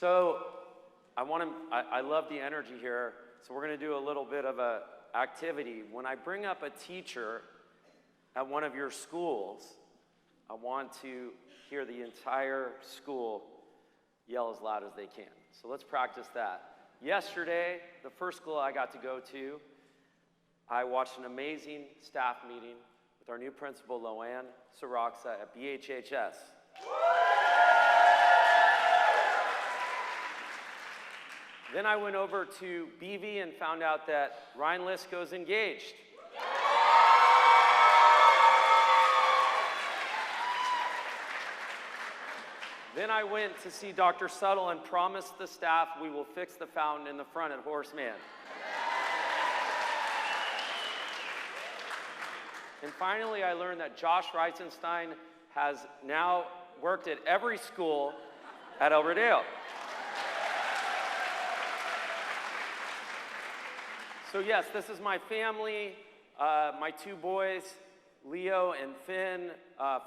So I love the energy here. So we're going to do a little bit of a activity. When I bring up a teacher at one of your schools, I want to hear the entire school yell as loud as they can. So let's practice that. Yesterday, the first school I got to go to, I watched an amazing staff meeting with our new principal, Loanne Saraksa, at BHHS. Then I went over to BV and found out that Ryan Lisko's engaged. Then I went to see Dr. Suttle and promised the staff we will fix the fountain in the front at Horseman. And finally, I learned that Josh Reitzenstein has now worked at every school at El Rodeo. So yes, this is my family, my two boys, Leo and Finn.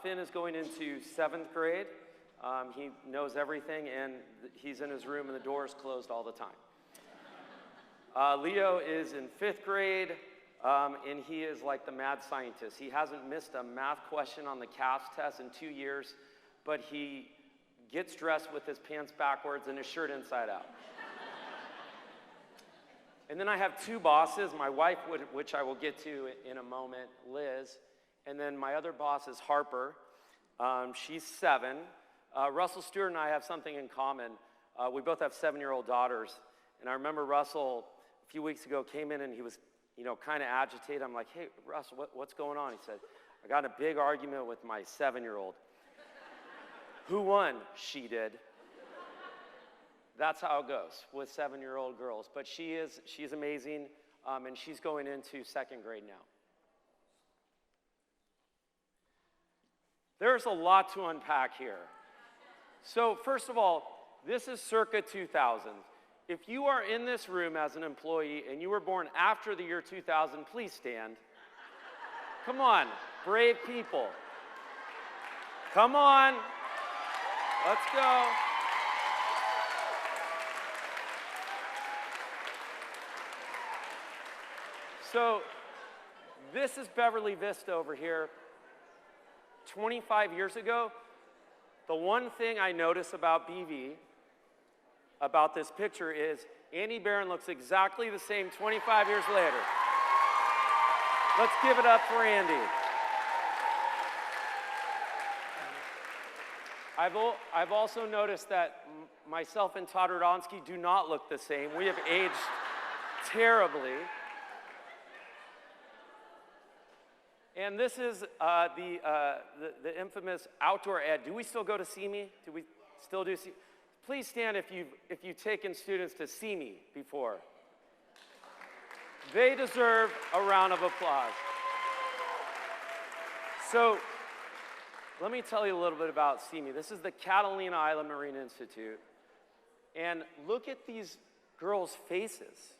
Finn is going into 7th grade. He knows everything, and he's in his room, and the door is closed all the time. Leo is in 5th grade, and he is like the mad scientist. He hasn't missed a math question on the CAS test in 2 years, but he gets dressed with his pants backwards and his shirt inside out. And then I have two bosses, my wife, which I will get to in a moment, Liz, and then my other boss is Harper. She's 7. Russell Stewart and I have something in common. We both have 7-year-old daughters, and I remember Russell a few weeks ago came in and he was, kind of agitated. I'm like, hey, Russell, what's going on? He said, I got in a big argument with my 7-year-old. Who won? She did. That's how it goes with 7-year-old girls. But she's amazing, and she's going into 2nd grade now. There's a lot to unpack here. So first of all, this is circa 2000. If you are in this room as an employee and you were born after the year 2000, please stand. Come on, brave people. Come on, let's go. So this is Beverly Vista over here. 25 years ago, the one thing I notice about BV, about this picture, is Andy Barron looks exactly the same 25 years later. Let's give it up for Andy. I've also noticed that myself and Todd Rodonsky do not look the same. We have aged terribly. And this is the infamous outdoor ed. Do we still go to See Me? Do we still do See? Please stand if you've taken students to See Me before. They deserve a round of applause. So let me tell you a little bit about See Me. This is the Catalina Island Marine Institute. And look at these girls' faces.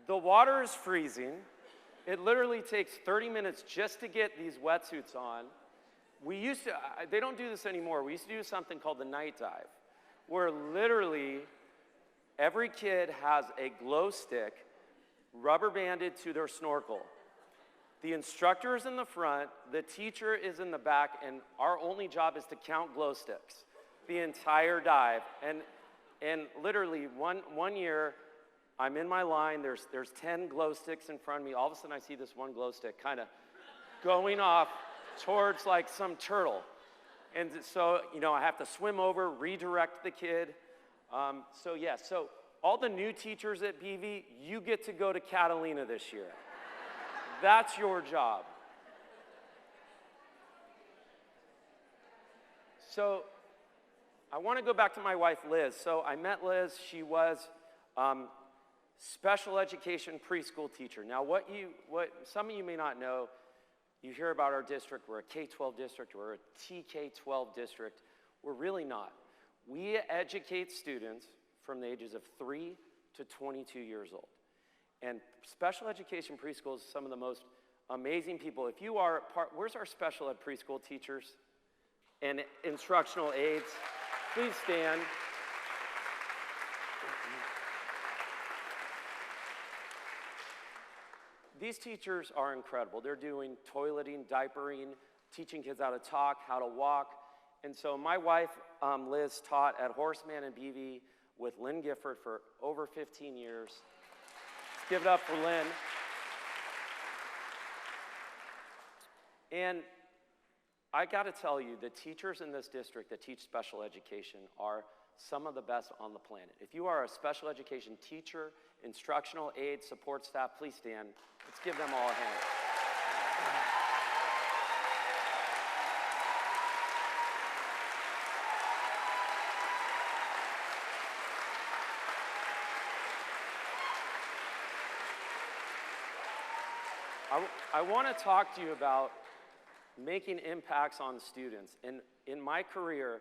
The water is freezing. It literally takes 30 minutes just to get these wetsuits on. They don't do this anymore. We used to do something called the night dive, where literally every kid has a glow stick rubber banded to their snorkel. The instructor is in the front, the teacher is in the back, and our only job is to count glow sticks the entire dive. And literally one year, I'm in my line, there's 10 glow sticks in front of me. All of a sudden I see this one glow stick kind of going off towards like some turtle. And so, I have to swim over, redirect the kid. So all the new teachers at BV, you get to go to Catalina this year. That's your job. So I want to go back to my wife, Liz. So I met Liz. She was special education preschool teacher. Now, what some of you may not know, you hear about our district. We're a K-12 district. We're a TK-12 district. We're really not. We educate students from the ages of 3 to 22 years old. And special education preschool is some of the most amazing people. If you are where's our special ed preschool teachers and instructional aides? Please stand. These teachers are incredible. They're doing toileting, diapering, teaching kids how to talk, how to walk. And so my wife, Liz, taught at Horseman and BV with Lynn Gifford for over 15 years. Let's give it up for Lynn. And I got to tell you, the teachers in this district that teach special education are some of the best on the planet. If you are a special education teacher, instructional aide, support staff, please stand. Let's give them all a hand. I want to talk to you about making impacts on students. And in my career,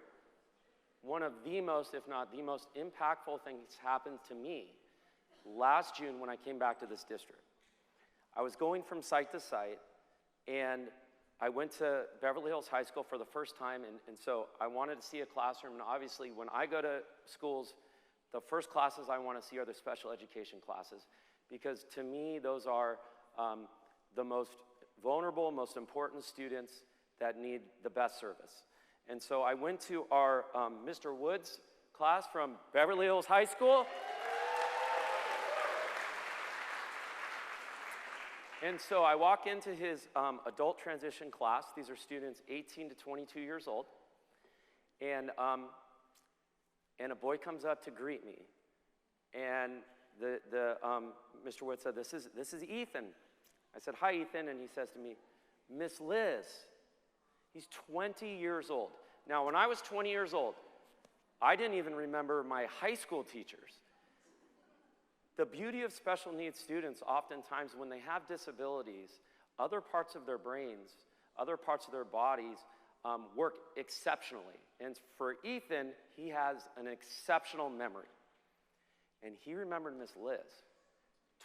one of the most, if not the most impactful things happened to me last June when I came back to this district. I was going from site to site, and I went to Beverly Hills High School for the first time, and so I wanted to see a classroom, and obviously when I go to schools, the first classes I want to see are the special education classes, because to me, those are the most vulnerable, most important students that need the best service. And so I went to our Mr. Woods class from Beverly Hills High School. And so I walk into his adult transition class. These are students 18 to 22 years old. And a boy comes up to greet me. And Mr. Woods said, this is Ethan. I said, hi, Ethan, and he says to me, Miss Liz. He's 20 years old. Now, when I was 20 years old, I didn't even remember my high school teachers. The beauty of special needs students, oftentimes when they have disabilities, other parts of their brains, other parts of their bodies work exceptionally. And for Ethan, he has an exceptional memory. And he remembered Miss Liz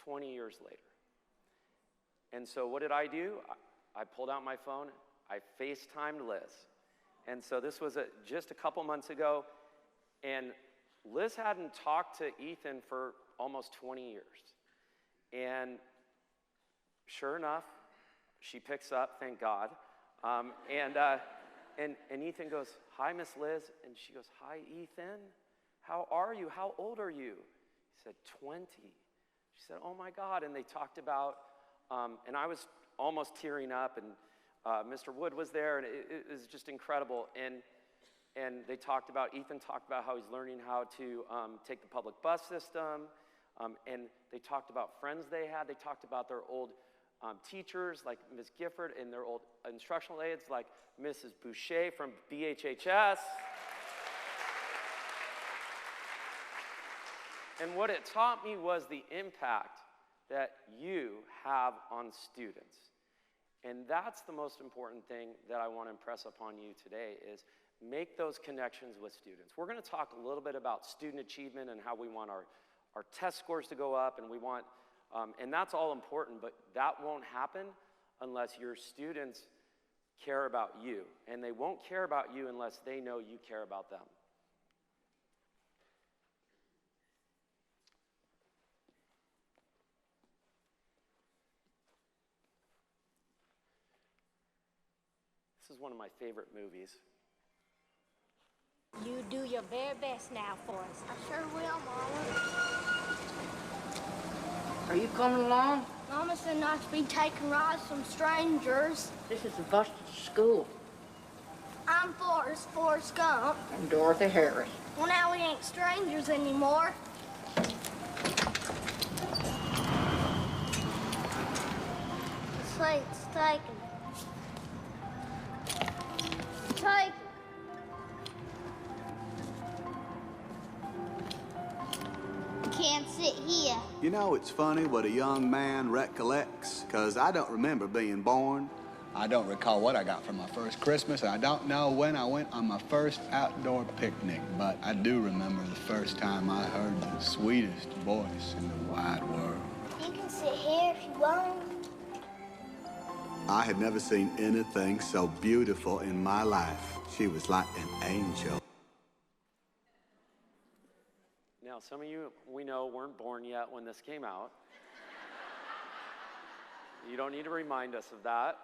20 years later. And so what did I do? I pulled out my phone, I FaceTimed Liz. And so this was just a couple months ago, and Liz hadn't talked to Ethan for almost 20 years. And sure enough, she picks up, thank God. And Ethan goes, hi, Miss Liz. And she goes, hi, Ethan. How are you? How old are you? He said, 20. She said, oh my God. And they talked about, and I was almost tearing up, and Mr. Wood was there, and it was just incredible. And they talked about, Ethan talked about how he's learning how to take the public bus system. And they talked about friends they had. They talked about their old teachers like Ms. Gifford and their old instructional aides like Mrs. Boucher from BHUSD. And what it taught me was the impact that you have on students. And that's the most important thing that I want to impress upon you today is make those connections with students. We're going to talk a little bit about student achievement and how we want our test scores to go up, and we want, and that's all important, but that won't happen unless your students care about you. And they won't care about you unless they know you care about them. This is one of my favorite movies. You do your very best now for us. I sure will, Mama. Are you coming along? Mama said not to be taking rides from strangers. This is the bus to school. I'm Forrest Gump. And Dorothy Harris. Well, now we ain't strangers anymore. The slate's taken. Take. Can't sit here. You know, it's funny what a young man recollects, 'cause I don't remember being born. I don't recall what I got for my first Christmas, and I don't know when I went on my first outdoor picnic, but I do remember the first time I heard the sweetest voice in the wide world. You can sit here if you want. I had never seen anything so beautiful in my life. She was like an angel. Now, some of you, we know, weren't born yet when this came out. You don't need to remind us of that.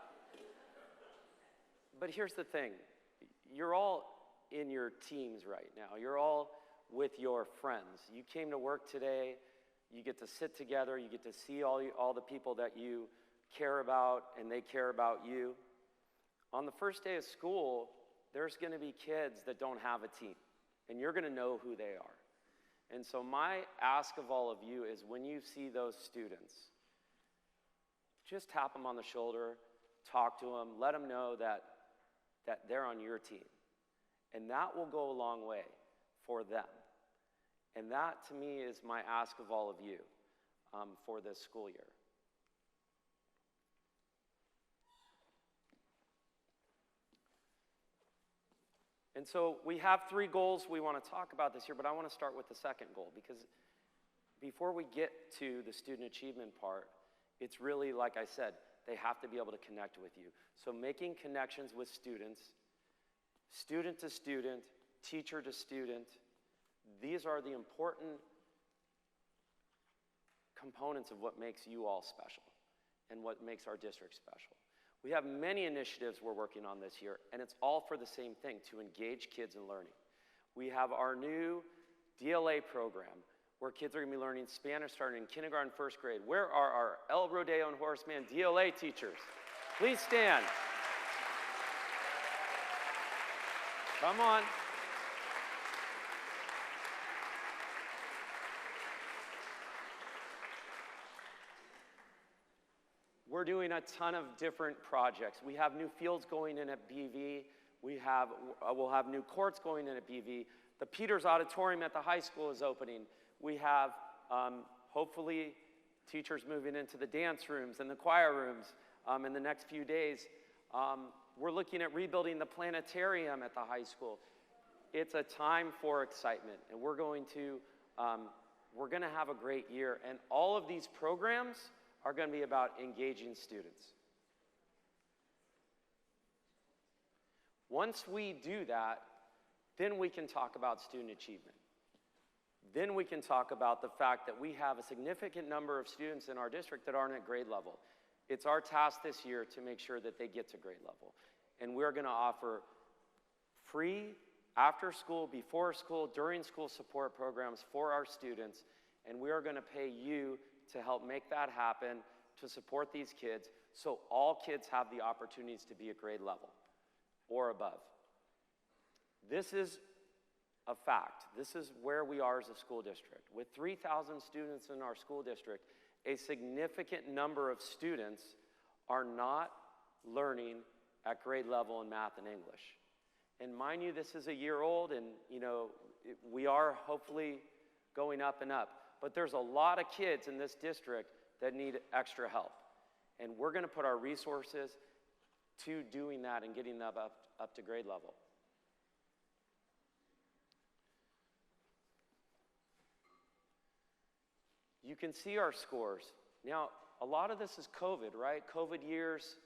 But here's the thing. You're all in your teams right now. You're all with your friends. You came to work today. You get to sit together. You get to see all the people that you care about, and they care about you. On the first day of school, there's going to be kids that don't have a team, and you're going to know who they are. And so my ask of all of you is when you see those students, just tap them on the shoulder, talk to them, let them know that they're on your team. And that will go a long way for them. And that, to me, is my ask of all of you for this school year. And so we have 3 goals we want to talk about this year, but I want to start with the second goal, because before we get to the student achievement part, it's really, like I said, they have to be able to connect with you. So making connections with student to student, teacher to student, these are the important components of what makes you all special and what makes our district special. We have many initiatives we're working on this year, and it's all for the same thing, to engage kids in learning. We have our new DLA program, where kids are going to be learning Spanish starting in kindergarten, first grade. Where are our El Rodeo and Horseman DLA teachers? Please stand. Come on. We're doing a ton of different projects. We have new fields going in at BV. We'll have new courts going in at BV. The Peters Auditorium at the high school is opening. We have, hopefully, teachers moving into the dance rooms and the choir rooms in the next few days. We're looking at rebuilding the planetarium at the high school. It's a time for excitement, and we're going to have a great year. And all of these programs are going to be about engaging students. Once we do that, then we can talk about student achievement. Then we can talk about the fact that we have a significant number of students in our district that aren't at grade level. It's our task this year to make sure that they get to grade level. And we're going to offer free after school, before school, during school support programs for our students, and we are going to pay you to help make that happen, to support these kids, so all kids have the opportunities to be at grade level or above. This is a fact. This is where we are as a school district. With 3,000 students in our school district, a significant number of students are not learning at grade level in math and English. And mind you, this is a year old, and we are hopefully going up and up. But there's a lot of kids in this district that need extra help. And we're going to put our resources to doing that and getting them up to grade level. You can see our scores. Now, a lot of this is COVID, right? COVID years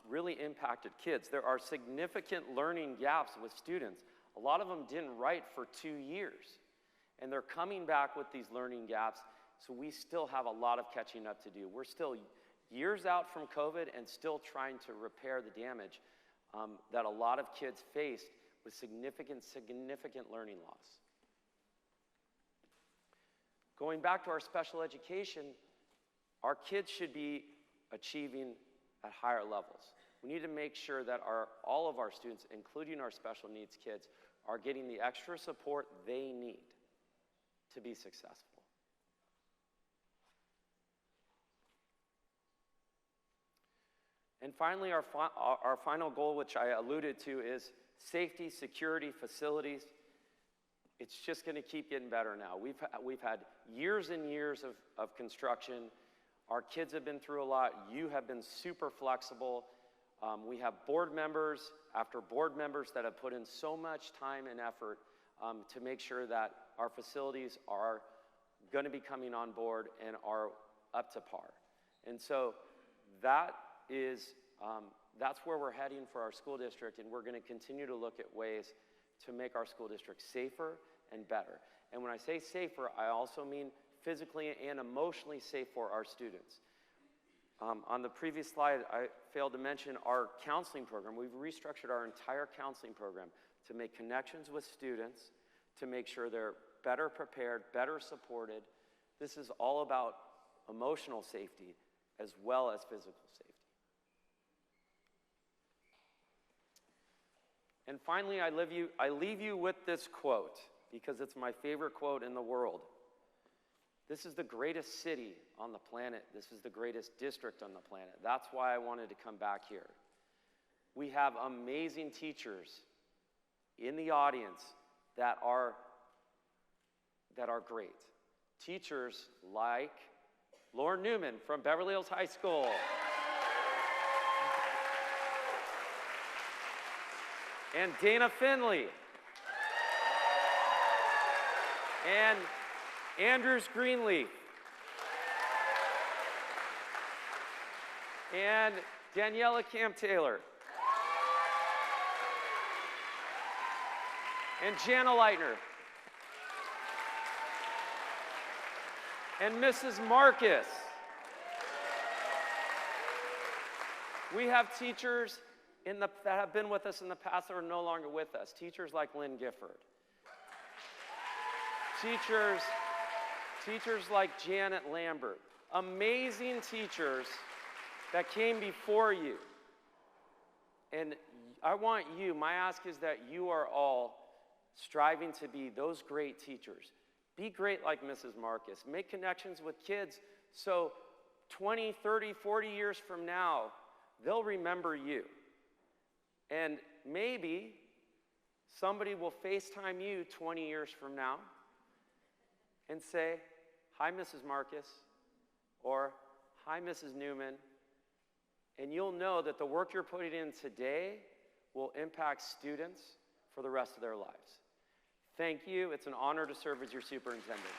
really impacted kids. There are significant learning gaps with students. A lot of them didn't write for 2 years. And they're coming back with these learning gaps, so we still have a lot of catching up to do. We're still years out from COVID and still trying to repair the damage that a lot of kids faced with significant learning loss. Going back to our special education, our kids should be achieving at higher levels. We need to make sure that all of our students, including our special needs kids, are getting the extra support they need to be successful. And finally, our final goal, which I alluded to, is safety, security, facilities. It's just going to keep getting better now. We've had years and years of construction. Our kids have been through a lot. You have been super flexible. We have board members after board members that have put in so much time and effort to make sure that our facilities are going to be coming on board and are up to par. And so that's where we're heading for our school district, and we're going to continue to look at ways to make our school district safer and better. And when I say safer, I also mean physically and emotionally safe for our students. On the previous slide, I failed to mention our counseling program. We've restructured our entire counseling program to make connections with students, to make sure they're better prepared, better supported. This is all about emotional safety as well as physical safety. And finally, I leave you with this quote, because it's my favorite quote in the world. This is the greatest city on the planet. This is the greatest district on the planet. That's why I wanted to come back here. We have amazing teachers in the audience that are great. Teachers like Lauren Newman from Beverly Hills High School. And Dana Finley. And Andrews Greenleaf. And Daniela Camp Taylor. And Jana Leitner. And Mrs. Marcus. We have teachers that have been with us in the past that are no longer with us. Teachers like Lynn Gifford. Teachers like Janet Lambert. Amazing teachers that came before you. And I want you, my ask is that you are all striving to be those great teachers. Be great like Mrs. Marcus. Make connections with kids so 20, 30, 40 years from now, they'll remember you. And maybe somebody will FaceTime you 20 years from now and say, "Hi, Mrs. Marcus," or "Hi, Mrs. Newman." And you'll know that the work you're putting in today will impact students for the rest of their lives. Thank you. It's an honor to serve as your superintendent.